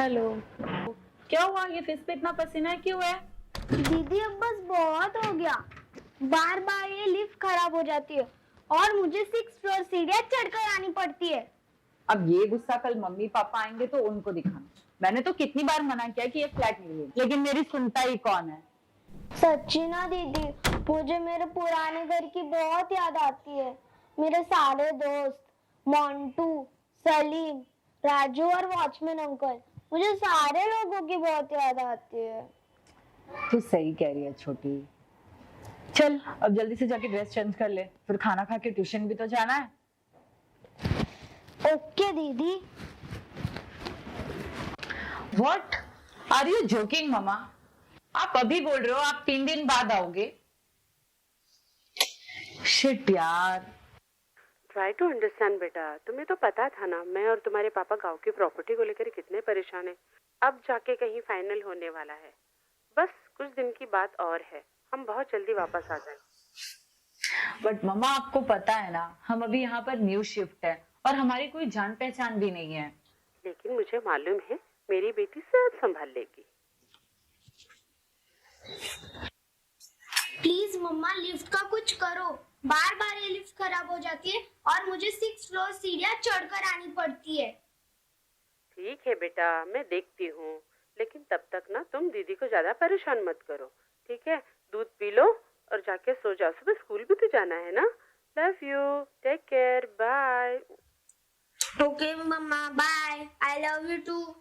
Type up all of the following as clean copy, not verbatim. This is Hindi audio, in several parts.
हेलो। क्या हुआ? ये फेस पे इतना पसीना क्यों है? दीदी अब बस बहुत हो गया। बार बार ये लिफ्ट खराब हो जाती है और मुझे 6 फ्लोर सीढ़ियां चढ़कर आनी पड़ती है। अब ये गुस्सा कल मम्मी पापा आएंगे तो उनको दिखाना। मैंने तो कितनी बार मना किया कि ये फ्लैट नहीं है, लेकिन मेरी सुनता ही कौन है। सच्ची ना दीदी, मुझे मेरे पुराने घर की बहुत याद आती है। मेरे सारे दोस्त, मोंटू, सलीम, राजू और वॉचमैन अंकल, मुझे सारे लोगों की बहुत याद आती है। तू सही कह रही है छोटी। चल अब जल्दी से जाके ड्रेस चेंज कर ले, फिर खाना खा के ट्यूशन भी तो जाना है। ओके दीदी। What are you joking mama? आप अभी बोल रहे हो आप 3 दिन बाद आओगे? शिट यार। ट्राई टू अंडरस्टैंड बेटा, तुम्हें तो पता था ना मैं और तुम्हारे पापा गांव की प्रॉपर्टी को लेकर कितने परेशान हैं। अब जाके कहीं फाइनल होने वाला है। बस कुछ दिन की बात और है, हम बहुत जल्दी वापस आ जाएंगे। बट मम्मा आपको पता है ना, हम अभी यहाँ पर न्यू शिफ्ट है और हमारी कोई जान पहचान भी नहीं है। लेकिन मुझे मालूम है मेरी बेटी सब संभाल लेगी। प्लीज मम्मा लिफ्ट का कुछ करो। बार बार ये लिफ्ट खराब हो जाती है और मुझे 6 फ्लोर सीढ़ियां चढ़कर आनी पड़ती है। ठीक है बेटा, मैं देखती हूँ, लेकिन तब तक ना तुम दीदी को ज्यादा परेशान मत करो, ठीक है? दूध पी लो और जाके सो जाओ, सुबह स्कूल भी तो जाना है ना। Love you, take care, bye. Okay mama, bye. I love you too.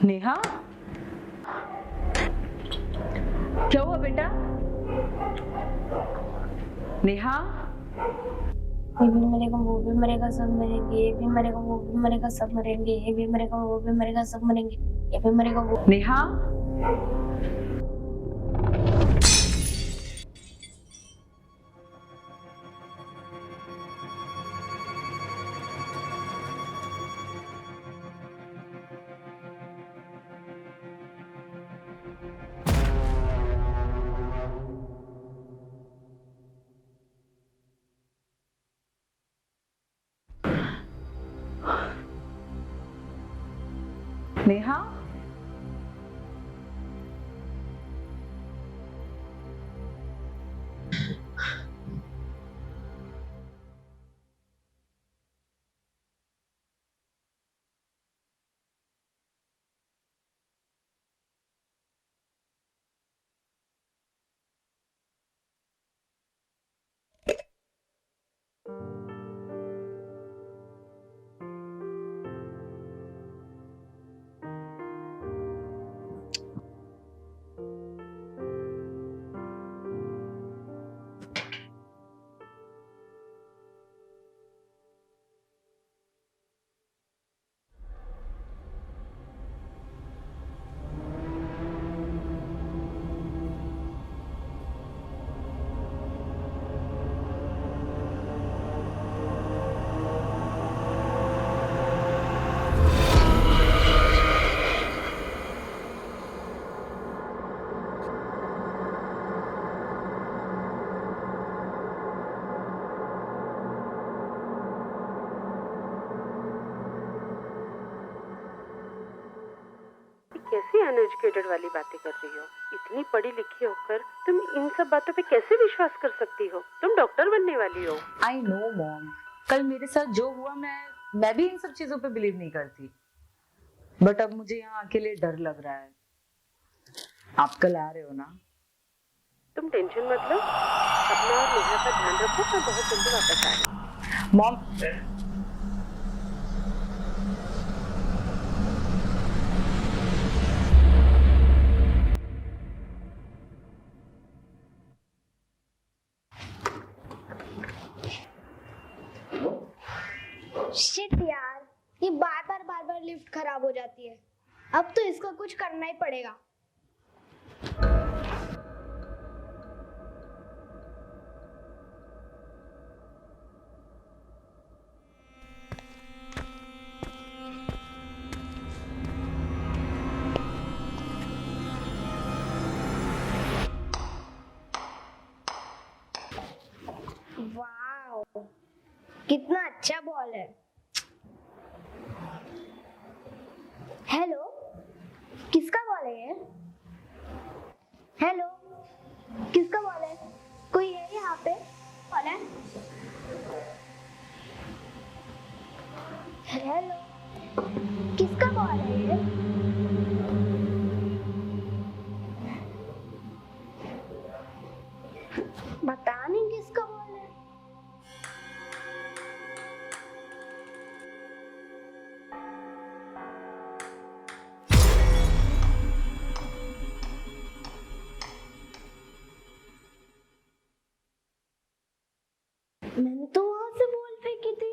Neha, क्या हुआ बेटा? नेहा, ये भी मरेगा, वो भी मरेगा, सब मरेंगे। ये भी मरेगा, वो भी मरेगा, सब मरेंगे। ये भी मरेगा, वो भी मरेगा, सब मरेंगे। ये भी मरेगा, वो। नेहा, नेहा, कैसी अनएजुकेटेड वाली बातें कर रही हो? इतनी पढ़ी लिखी होकर तुम इन सब बातों पे कैसे विश्वास कर सकती हो? तुम डॉक्टर बनने वाली हो। आई नो मॉम, कल मेरे साथ जो हुआ मैं भी इन सब चीजों पे बिलीव नहीं करती, बट अब मुझे यहाँ अकेले डर लग रहा है। आप कल आ रहे हो ना? तुम टेंशन मत लो, अपना और नेहा का ध्यान रखो, मैं बहुत जल्दी वापस आ रही हूँ। मॉम, शिट यार, ये बार बार लिफ्ट खराब हो जाती है। अब तो इसका कुछ करना ही पड़ेगा। वाओ, कितना अच्छा बॉल है। हेलो, किसका बॉल है ये? हेलो, किसका बॉल है? कोई है यहाँ पे? बॉल है? हेलो, किसका बॉल है ये? बता नहीं किसका बॉल है। मैंने तो वहां से बॉल फेंकी थी,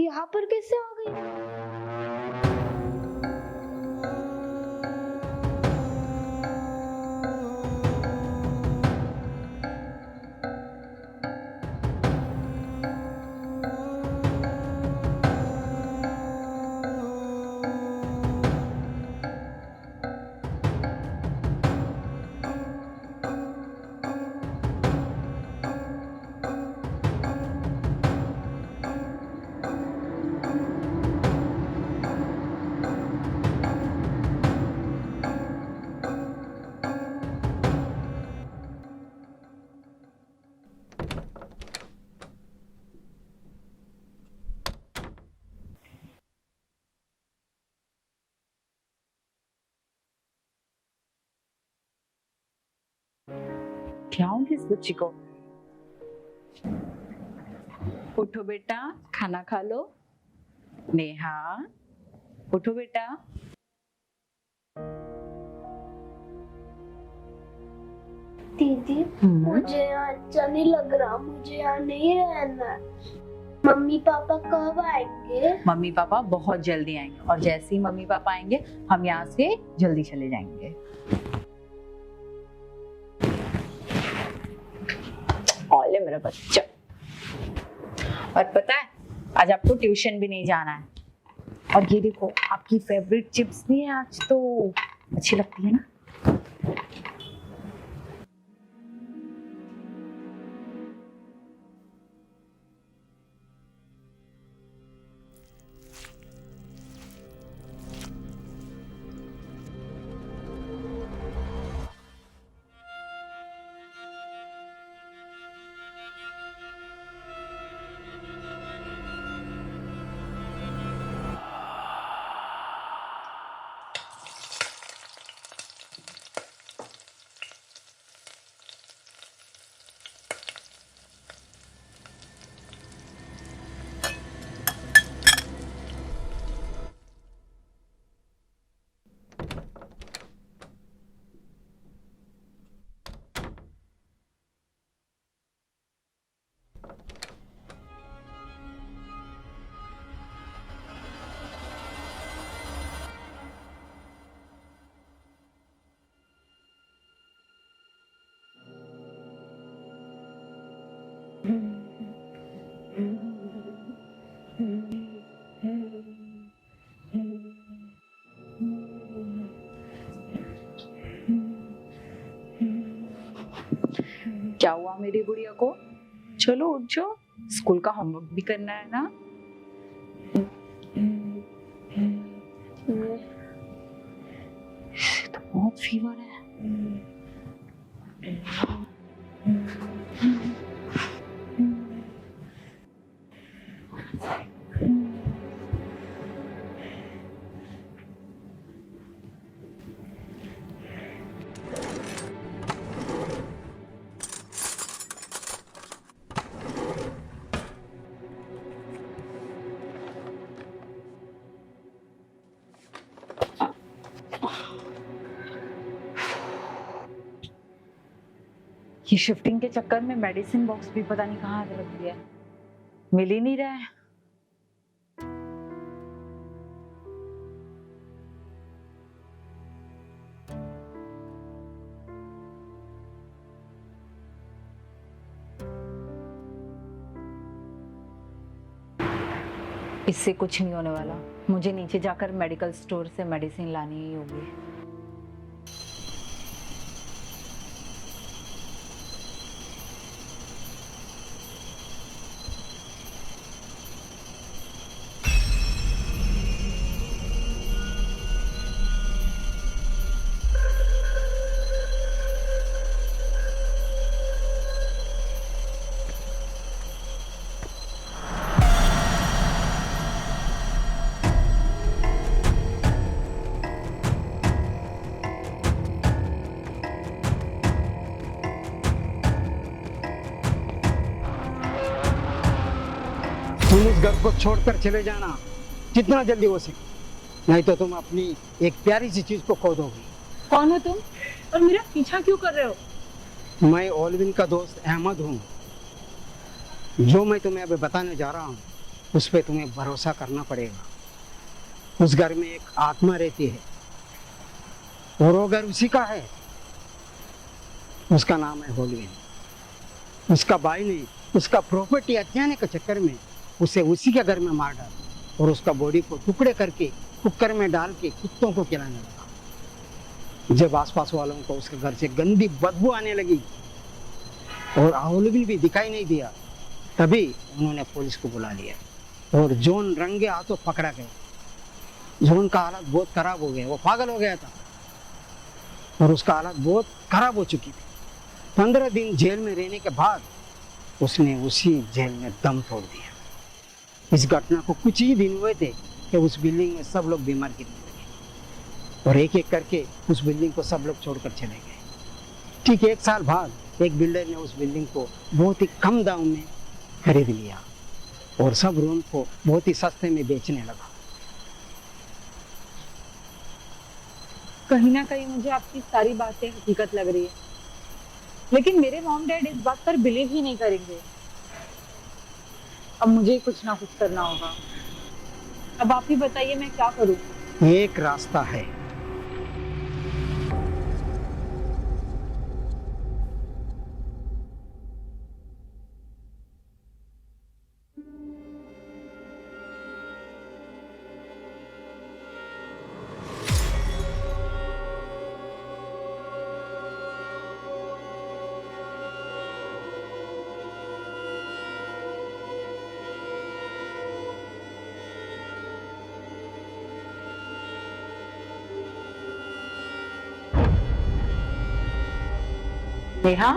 यहाँ पर कैसे आ गई? खिलाऊंगी इस बच्ची को। उठो बेटा, खाना खा लो। नेहा, उठो बेटा। दीदी, मुझे यहाँ अच्छा नहीं लग रहा, मुझे यहाँ नहीं रहना। मम्मी पापा कब आएंगे? मम्मी पापा बहुत जल्दी आएंगे, और जैसे ही मम्मी पापा आएंगे हम यहाँ से जल्दी चले जाएंगे। ओले मेरा बच्चा। और पता है, आज आपको ट्यूशन भी नहीं जाना है। और ये देखो, आपकी फेवरेट चिप्स भी है आज, तो अच्छी लगती है ना? क्या हुआ मेरी गुड़िया को? चलो उठ जाओ, स्कूल का होमवर्क भी करना है ना। तो बहुत फीवर है। ये शिफ्टिंग के चक्कर में मेडिसिन बॉक्स भी पता नहीं कहाँ रख दिया, मिल ही नहीं रहा है। इससे कुछ नहीं होने वाला, मुझे नीचे जाकर मेडिकल स्टोर से मेडिसिन लानी ही होगी। तुम इस घर को छोड़कर चले जाना जितना जल्दी हो सके, नहीं तो तुम अपनी एक प्यारी सी चीज को खो दोगी। कौन हो तुम और मेरा पीछा क्यों कर रहे हो? मैं ओलविन का दोस्त अहमद हूँ। जो मैं तुम्हें अभी बताने जा रहा हूँ उस पर तुम्हें भरोसा करना पड़ेगा। उस घर में एक आत्मा रहती है और वो घर उसी का है। उसका नाम है ओलविन। उसका भाई ने उसका प्रॉपर्टी हथियाने के चक्कर में उसे उसी के घर में मार डाला और उसका बॉडी को टुकड़े करके कुकर में डाल के कुत्तों को खिलाने लगा। जब आसपास वालों को उसके घर से गंदी बदबू आने लगी और ओलविन भी दिखाई नहीं दिया, तभी उन्होंने पुलिस को बुला लिया और जॉन रंगे हाथों पकड़ा गया। जॉन का हालत बहुत खराब हो गया, वो पागल हो गया था और उसका हालत बहुत खराब हो चुकी थी। 15 दिन जेल में रहने के बाद उसने उसी जेल में दम तोड़ दिया। इस घटना को कुछ ही दिन हुए थे कि उस बिल्डिंग में सब लोग बीमार गिरने लगे और एक एक करके उस बिल्डिंग को सब लोग छोड़कर चले गए। ठीक 1 साल बाद एक बिल्डर ने उस बिल्डिंग को बहुत ही कम दाम में खरीद लिया और सब रूम को बहुत ही सस्ते में बेचने लगा। कहीं ना कहीं मुझे आपकी सारी बातें हकीकत लग रही है, लेकिन मेरे मॉम डैड इस बात पर बिलीव ही नहीं करेंगे। अब मुझे कुछ ना कुछ करना होगा। अब आप ही बताइए मैं क्या करूं? एक रास्ता है। नेहा,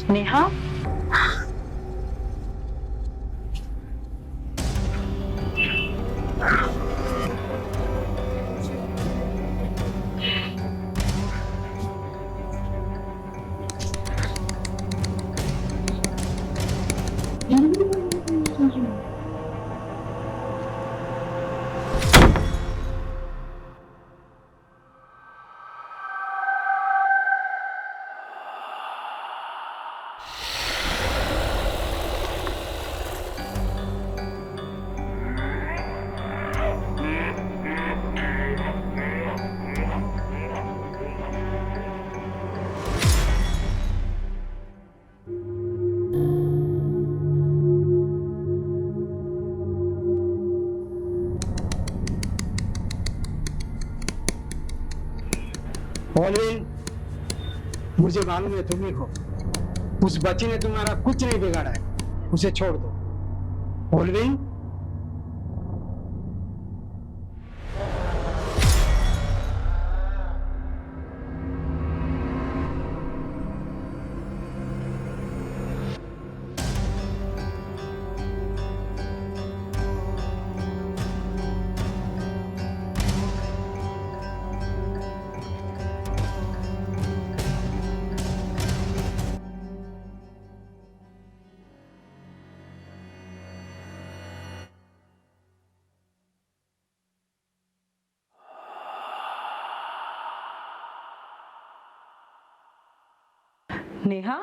नेहा, ओलिन, मुझे मालूम है तुम ही हो। उस बच्ची ने तुम्हारा कुछ नहीं बिगाड़ा है, उसे छोड़ दो। ओलिन, नेहा,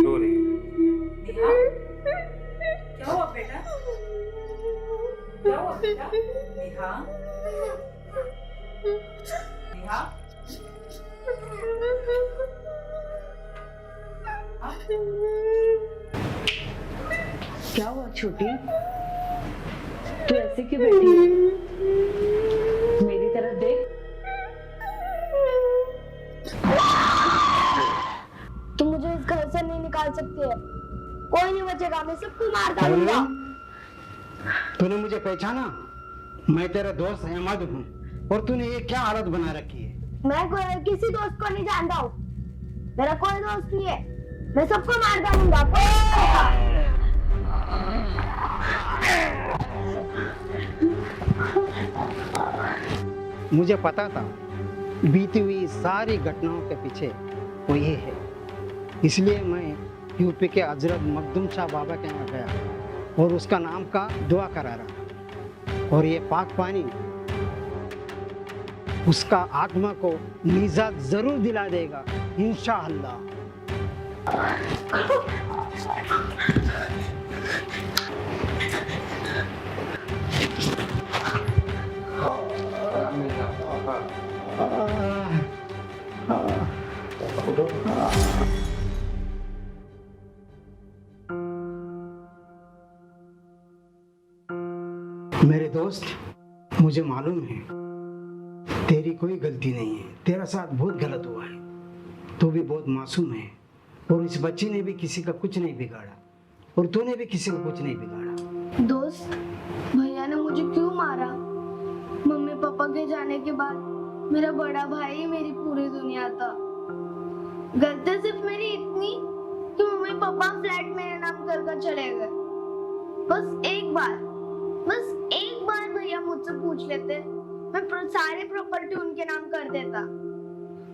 रो रही है। नेहा, क्या हुआ बेटा? क्या हुआ बेटा? नेहा, नेहा, हाँ? क्या हुआ छोटी? तू ऐसे क्यों बैठी है? मेरी तरफ देख। तुम मुझे इस घर से नहीं निकाल सकती है। कोई नहीं बचेगा, मैं सबको मार डालूंगा। तूने मुझे पहचाना? मैं तेरा दोस्त अहमद हूँ, और तूने ये क्या हालत बना रखी है? मैं किसी दोस्त को नहीं जानता हूँ। मेरा कोई दोस्त नहीं है। मैं सबको मार डालूंगा। मुझे पता था बीती हुई सारी घटनाओं के पीछे वो ये है, इसलिए मैं यूपी के हजरत मखदूम शाह बाबा के यहाँ गया और उसका नाम का दुआ करा रहा, और ये पाक पानी उसका आत्मा को निजात जरूर दिला देगा इंशाअल्लाह। मेरे दोस्त, मुझे मालूम है तेरी कोई गलती नहीं है, तेरा साथ बहुत गलत हुआ है। तू भी बहुत मासूम है, और इस बच्ची ने भी किसी का कुछ नहीं बिगाड़ा, और तूने भी किसी का कुछ नहीं बिगाड़ा। दोस्त, भैया ने मुझे क्यों मारा? मम्मी पापा के जाने के बाद मेरा बड़ा भाई ही मेरी पूरी दुनिया था। गलती सिर्फ मेरी इतनी कि मम्मी पापा फ्लैट मेरे नाम कर चले गए। बस एक बार भैया मुझसे पूछ लेते, मैं सारी प्रॉपर्टी उनके नाम कर देता।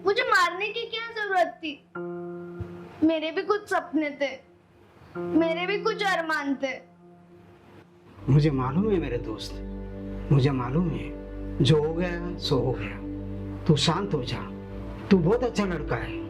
मुझे मारने की क्या जरूरत थी? मेरे भी कुछ सपने थे, मेरे भी कुछ अरमान थे। मुझे मालूम है मेरे दोस्त, मुझे मालूम है, जो हो गया सो हो गया। तू शांत हो जा, तू बहुत अच्छा लड़का है।